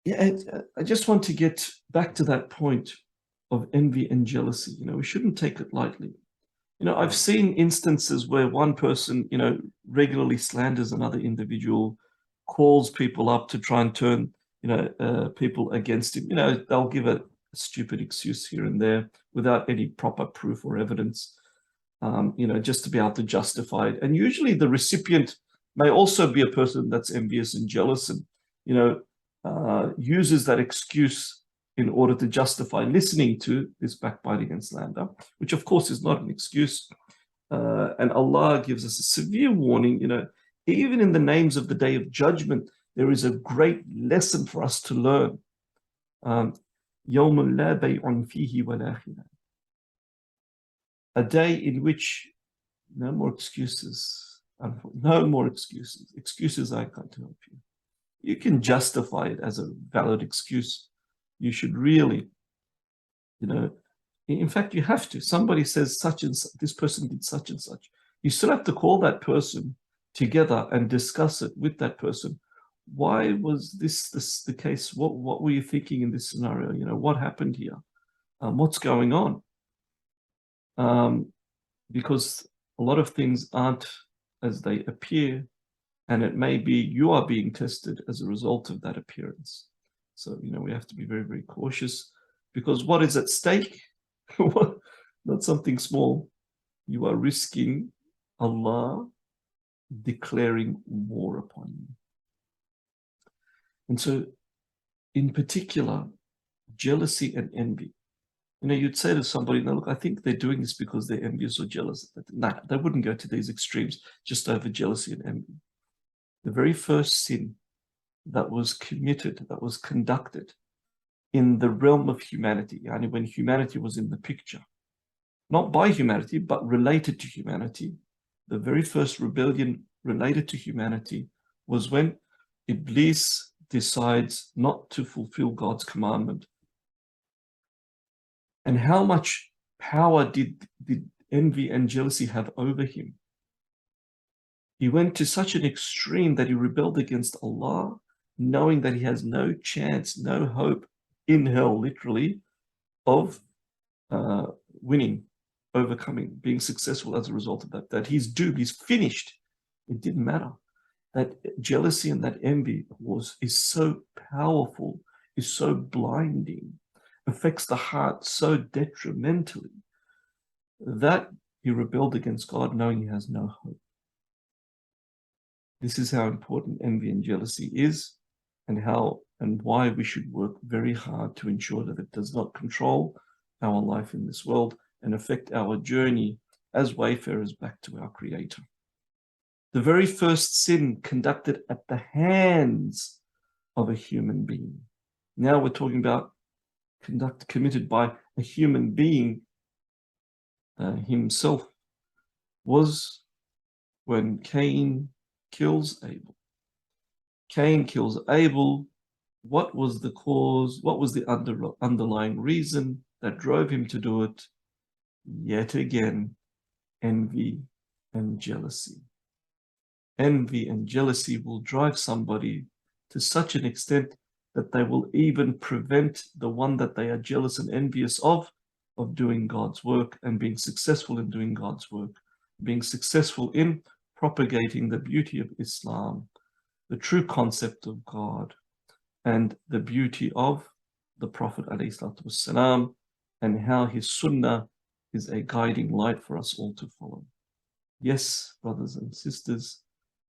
Yeah, I just want to get back to that point of envy and jealousy. We shouldn't take it lightly. I've seen instances where one person, regularly slanders another individual, calls people up to try and turn, people against him. They'll give a stupid excuse here and there without any proper proof or evidence, just to be able to justify it. And usually the recipient may also be a person that's envious and jealous and, uses that excuse in order to justify listening to this backbiting and slander, which of course is not an excuse. And Allah gives us a severe warning, even in the names of the Day of Judgment, there is a great lesson for us to learn. يَوْمٌ لَا بَيْعٌ فِيهِ وَلَا خِلَالٌ. A day in which no more excuses, no more excuses. Excuses I can't help you. You can justify it as a valid excuse. You should really, in fact, you have to. Somebody says such and such, this person did such and such. You still have to call that person together and discuss it with that person. Why was this the case? What were you thinking in this scenario? What happened here? What's going on? Because a lot of things aren't as they appear, and it may be you are being tested as a result of that appearance. So, we have to be very, very cautious, because what is at stake? Not something small. You are risking Allah declaring war upon you. And so, in particular, jealousy and envy. You'd say to somebody, "No, look, I think they're doing this because they're envious or jealous." Nah, they wouldn't go to these extremes just over jealousy and envy. The very first sin that was committed, that was conducted in the realm of humanity, when humanity was in the picture, not by humanity, but related to humanity, the very first rebellion related to humanity was when Iblis decides not to fulfill God's commandment. And how much power did envy and jealousy have over him? He went to such an extreme that he rebelled against Allah, knowing that he has no chance, no hope in hell, literally, of winning, overcoming, being successful as a result of that. That he's doomed, he's finished. It didn't matter. That jealousy and that envy is so powerful, is so blinding, affects the heart so detrimentally, that he rebelled against God, knowing he has no hope. This is how important envy and jealousy is, and why we should work very hard to ensure that it does not control our life in this world and affect our journey as wayfarers back to our Creator. The very first sin conducted at the hands of a human being. Now we're talking about committed by a human being himself, was when Cain kills Abel. Cain kills Abel. What was the cause? What was the underlying reason that drove him to do it? Yet again, envy and jealousy. Envy and jealousy will drive somebody to such an extent that they will even prevent the one that they are jealous and envious of doing God's work and being successful in doing God's work, being successful in propagating the beauty of Islam, the true concept of God, and the beauty of the Prophet ﷺ, and how his sunnah is a guiding light for us all to follow. Yes, brothers and sisters,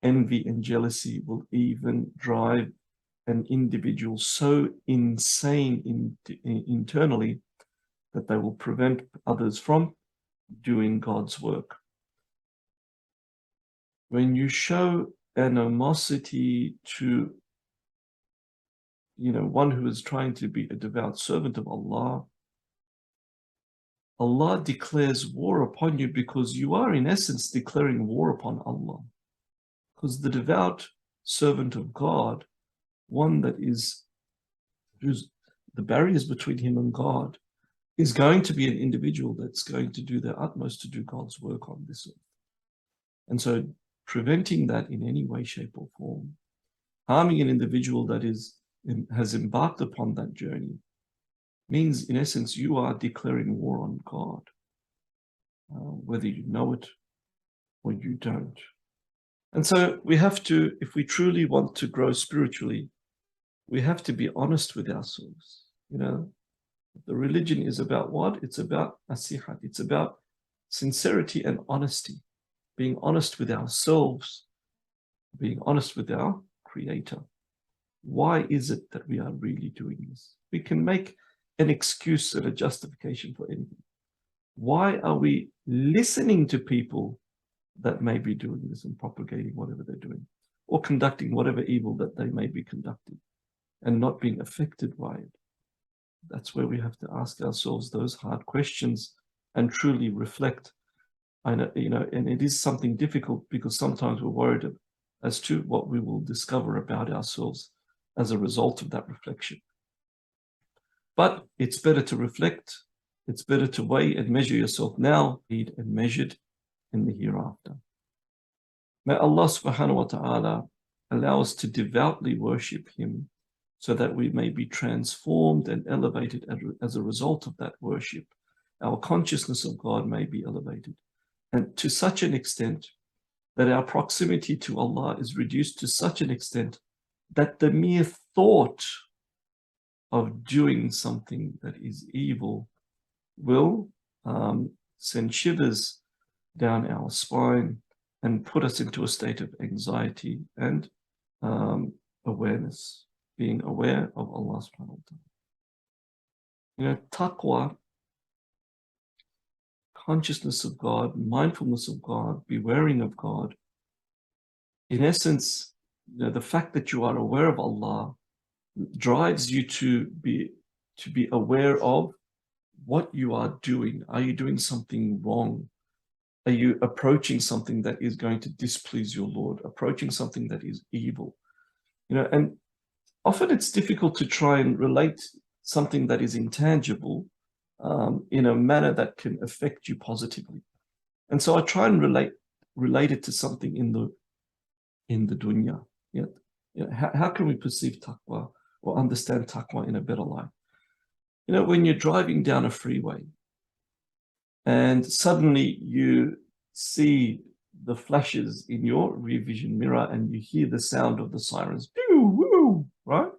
envy and jealousy will even drive an individual so insane internally that they will prevent others from doing God's work. When you show animosity to one who is trying to be a devout servant of Allah, Allah declares war upon you, because you are in essence declaring war upon Allah. Because the devout servant of God, one that who's the barriers between him and God, is going to be an individual that's going to do their utmost to do God's work on this earth. And so preventing that in any way, shape, or form, harming an individual that is has embarked upon that journey means, in essence, you are declaring war on God, whether you know it or you don't. And so we have to, if we truly want to grow spiritually, we have to be honest with ourselves. You know, the religion is about what? It's about nasihat. It's about sincerity and honesty, being honest with ourselves, being honest with our Creator. Why is it that we are really doing this? We can make an excuse and a justification for anything. Why are we listening to people that may be doing this and propagating whatever they're doing, or conducting whatever evil that they may be conducting, and not being affected by it? That's where we have to ask ourselves those hard questions and truly reflect. I know, you know, and it is something difficult because sometimes we're worried as to what we will discover about ourselves as a result of that reflection. But it's better to reflect. It's better to weigh and measure yourself now, and measured in the hereafter. May Allah subhanahu wa ta'ala allow us to devoutly worship Him so that we may be transformed and elevated as a result of that worship. Our consciousness of God may be elevated, and to such an extent that our proximity to Allah is reduced to such an extent that the mere thought of doing something that is evil will send shivers down our spine and put us into a state of anxiety and awareness, being aware of Allah subhanahu wa ta'ala. You know, taqwa, consciousness of God, mindfulness of God, bewaring of God, in essence, you know, the fact that you are aware of Allah drives you to be aware of what you are doing. Are you doing something wrong? Are you approaching something that is going to displease your Lord, approaching something that is evil? You know, and often it's difficult to try and relate something that is intangible in a manner that can affect you positively. And so I try and relate it to something in the dunya. You know, how can we perceive taqwa or understand taqwa in a better light? You know, when you're driving down a freeway and suddenly you see the flashes in your rear vision mirror and you hear the sound of the sirens, pew, woo, right?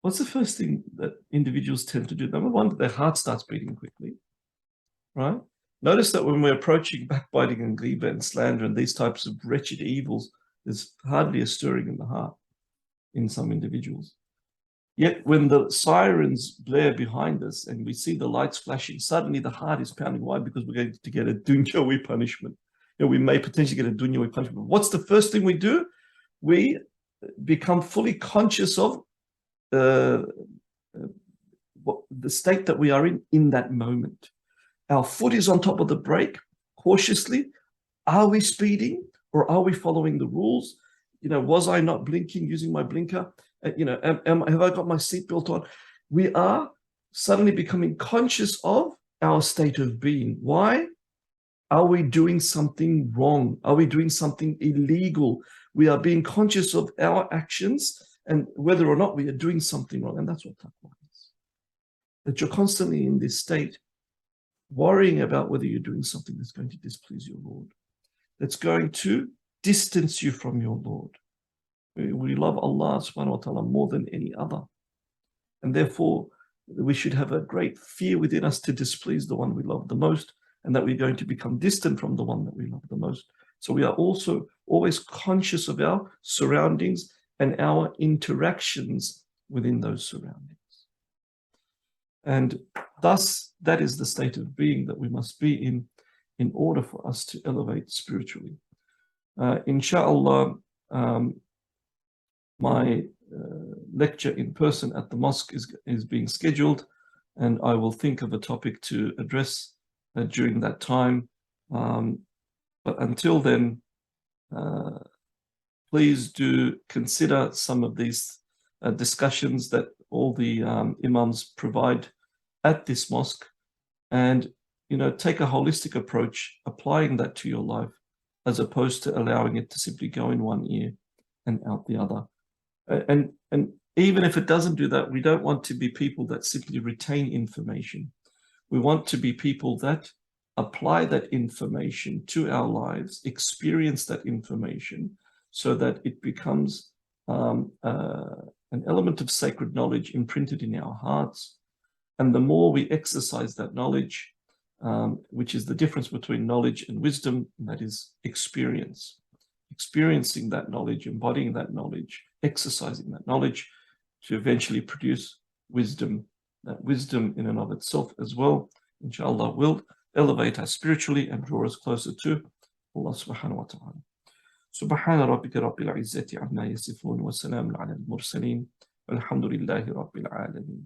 What's the first thing that individuals tend to do? Number one, their heart starts beating quickly, right? Notice that when we're approaching backbiting and ghibah and slander and these types of wretched evils, there's hardly a stirring in the heart in some individuals. Yet when the sirens blare behind us and we see the lights flashing, suddenly the heart is pounding. Why? Because we're going to get a dunyawi punishment. You know, we may potentially get a dunyawi punishment. What's the first thing we do? We become fully conscious of the state that we are in that moment. Our foot is on top of the brake, cautiously. Are we speeding or are we following the rules? You know, was I not blinking, using my blinker? You know, have I got my seatbelt on? We are suddenly becoming conscious of our state of being. Why? Are we doing something wrong? Are we doing something illegal? We are being conscious of our actions and whether or not we are doing something wrong. And that's what taqwa is. That you're constantly in this state, worrying about whether you're doing something that's going to displease your Lord, that's going to distance you from your Lord. We love Allah subhanahu wa ta'ala more than any other. And therefore, we should have a great fear within us to displease the one we love the most, and that we're going to become distant from the one that we love the most. So we are also always conscious of our surroundings and our interactions within those surroundings. And thus, that is the state of being that we must be in order for us to elevate spiritually. Inshallah, my lecture in person at the mosque is being scheduled, and I will think of a topic to address during that time. But until then, please do consider some of these discussions that all the imams provide at this mosque, and take a holistic approach, applying that to your life, as opposed to allowing it to simply go in one ear and out the other. And even if it doesn't do that, we don't want to be people that simply retain information. We want to be people that apply that information to our lives, experience that information, so that it becomes an element of sacred knowledge imprinted in our hearts. And the more we exercise that knowledge, which is the difference between knowledge and wisdom, and that is experience. Experiencing that knowledge, embodying that knowledge, exercising that knowledge to eventually produce wisdom. That wisdom in and of itself as well, inshallah, will elevate us spiritually and draw us closer to Allah subhanahu wa ta'ala. سبحان ربك رب العزة عما يصفون وسلام على المرسلين والحمد لله رب العالمين.